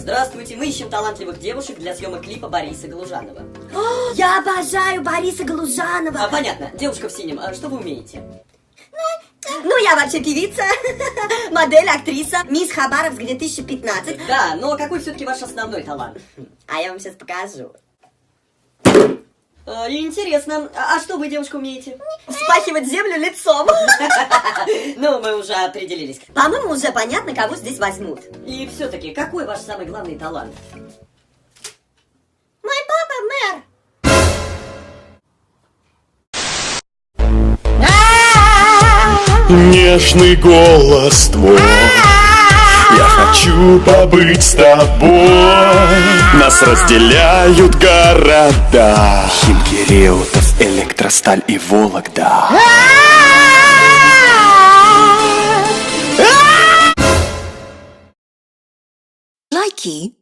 Здравствуйте, мы ищем талантливых девушек для съемок клипа Бориса Галужанова. Я обожаю Бориса Галужанова. Понятно. Девушка в синем, а что вы умеете? Ну, я вообще певица, модель, актриса, мисс Хабаровск 2015. Да, но какой все-таки ваш основной талант? А я вам сейчас покажу. Интересно, а что вы, девушка, умеете? Вспахивать землю лицом. Ну, мы уже определились. По-моему, уже понятно, кого здесь возьмут. И все-таки, какой ваш самый главный талант? Мой папа мэр. Нежный голос твой, я хочу побыть с тобой. Нас разделяют города, Химки, Реутов, Электросталь и Вологда. Лайки.